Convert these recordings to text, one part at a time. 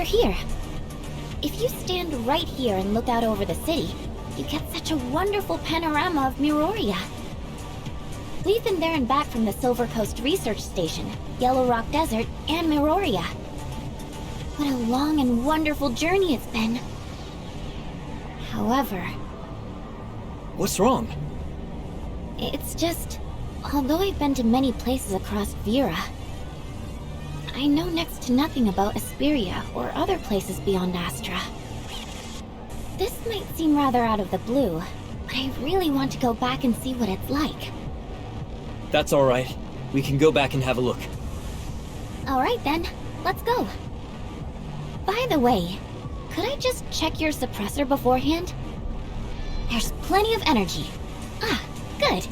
here. If you stand right here and look out over the city, you get such a wonderful panorama of Miroria. We've been there and back from the Silver Coast Research Station, Yellow Rock Desert, and Miroria. What a long and wonderful journey it's been. However... What's wrong? It's just... although I've been to many places across Vida, I know next to nothing about Asperia or other places beyond Astra. This might seem rather out of the blue, but I really want to go back and see what it's like. That's alright. We can go back and have a look. Alright then, let's go. By the way, could I just check your suppressor beforehand? There's plenty of energy. Ah, good.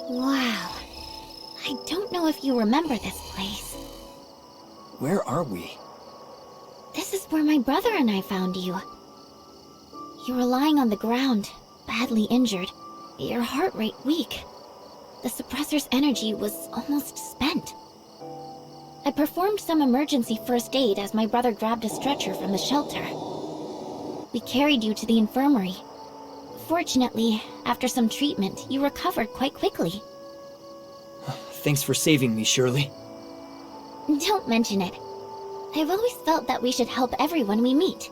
Wow. I don't know if you remember this place. Where are we? This is where my brother and I found you. You were lying on the ground, badly injured, your heart rate weak. The suppressor's energy was almost spent. I performed some emergency first aid as my brother grabbed a stretcher from the shelter. We carried you to the infirmary. Fortunately, after some treatment, you recovered quite quickly. Thanks for saving me, Shirley. Don't mention it. I've always felt that we should help everyone we meet.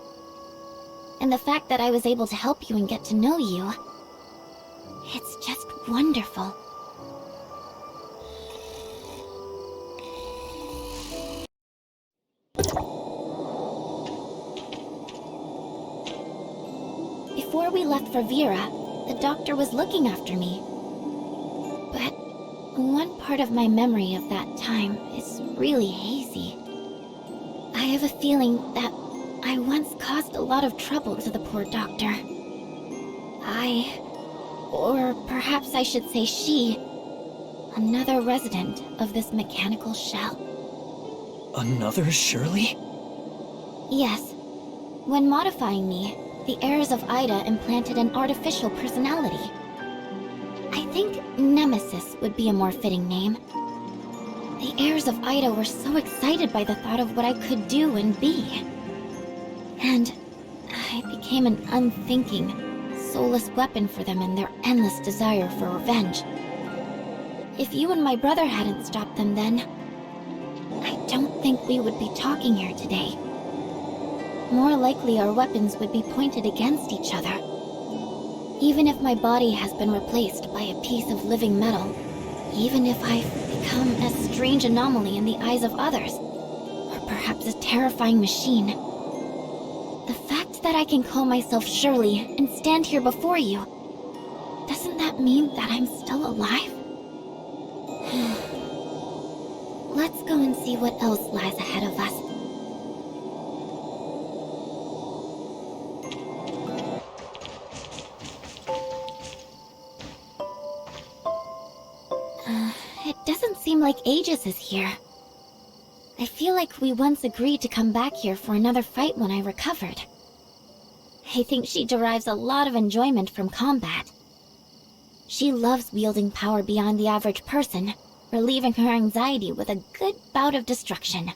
And the fact that I was able to help you and get to know you... it's just wonderful. Before we left for Vida, the doctor was looking after me. But one part of my memory of that time is really hazy. I have a feeling that I once caused a lot of trouble to the poor doctor. Or perhaps I should say she, another resident of this mechanical shell. Another Shirley? Yes. When modifying me, the heirs of Ida implanted an artificial personality. I think Nemesis would be a more fitting name. The heirs of Ida were so excited by the thought of what I could do and be. And I became an unthinking, soulless weapon for them in their endless desire for revenge. If you and my brother hadn't stopped them then, I don't think we would be talking here today. More likely our weapons would be pointed against each other. Even if my body has been replaced by a piece of living metal, even if I've become a strange anomaly in the eyes of others, or perhaps a terrifying machine, the fact that I can call myself Shirley and stand here before you, doesn't that mean that I'm still alive? Let's go and see what else lies ahead of us. It doesn't seem like Aegis is here. I feel like we once agreed to come back here for another fight when I recovered. I think she derives a lot of enjoyment from combat. She loves wielding power beyond the average person, relieving her anxiety with a good bout of destruction.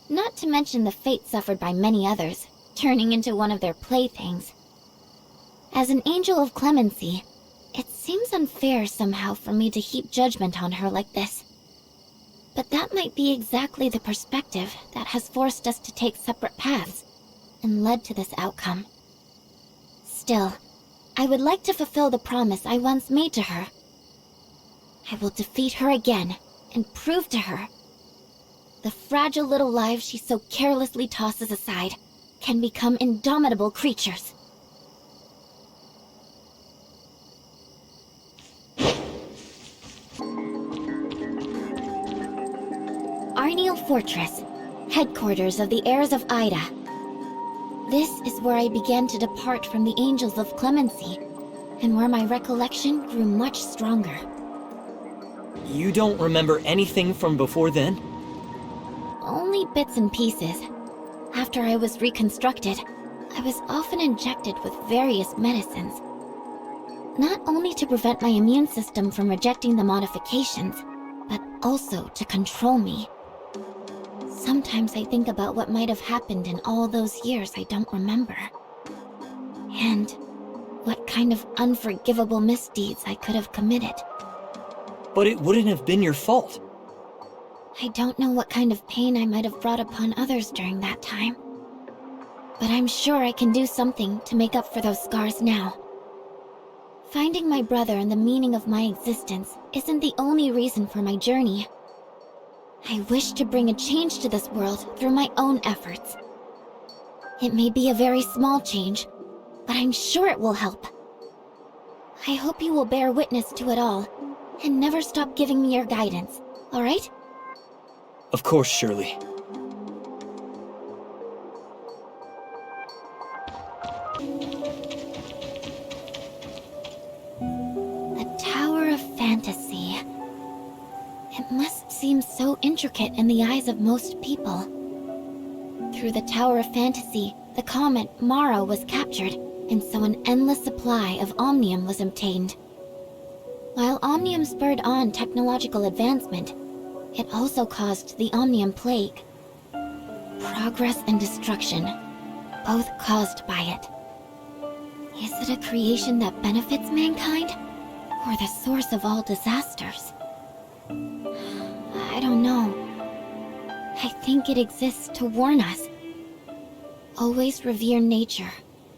Not to mention the fate suffered by many others, turning into one of their playthings. As an angel of clemency, it seems unfair somehow for me to heap judgment on her like this. But that might be exactly the perspective that has forced us to take separate paths and led to this outcome. Still, I would like to fulfill the promise I once made to her. I will defeat her again and prove to her the fragile little lives she so carelessly tosses aside can become indomitable creatures. Arniel Fortress, headquarters of the heirs of Ida. This is where I began to depart from the angels of clemency, and where my recollection grew much stronger. You don't remember anything from before then? Only bits and pieces. After I was reconstructed, I was often injected with various medicines. Not only to prevent my immune system from rejecting the modifications, but also to control me. Sometimes I think about what might have happened in all those years I don't remember. And what kind of unforgivable misdeeds I could have committed. But it wouldn't have been your fault. I don't know what kind of pain I might have brought upon others during that time. But I'm sure I can do something to make up for those scars now. Finding my brother and the meaning of my existence isn't the only reason for my journey. I wish to bring a change to this world through my own efforts. It may be a very small change, but I'm sure it will help. I hope you will bear witness to it all, and never stop giving me your guidance, alright? Of course, Shirley. The Tower of Fantasy. It must seem so intricate in the eyes of most people. Through the Tower of Fantasy, the comet Mara was captured, and so an endless supply of omnium was obtained. While omnium spurred on technological advancement, it also caused the Omnium Plague. Progress and destruction, both caused by it. Is it a creation that benefits mankind, or the source of all disasters? I don't know. I think it exists to warn us. Always revere nature,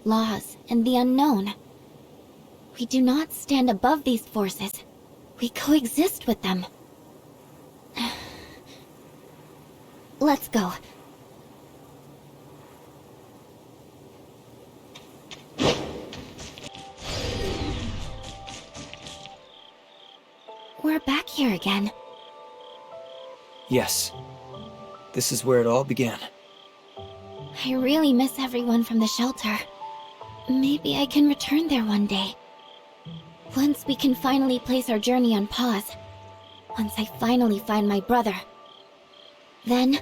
laws, and the unknown. We do not stand above these forces. We coexist with them. Let's go. We're back here again. Yes. This is where it all began. I really miss everyone from the shelter. Maybe I can return there one day. Once we can finally place our journey on pause. Once I finally find my brother. Then,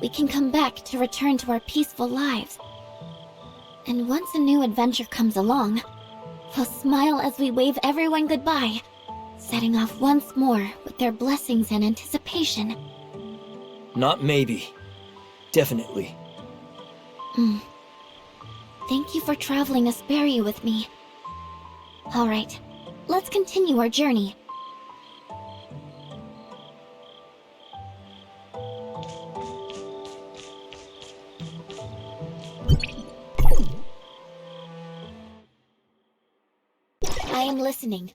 we can come back to return to our peaceful lives. And once a new adventure comes along, we'll smile as we wave everyone goodbye, setting off once more with their blessings and anticipation. Not maybe. Definitely. Thank you for traveling Asperia with me. Alright, let's continue our journey. I am listening.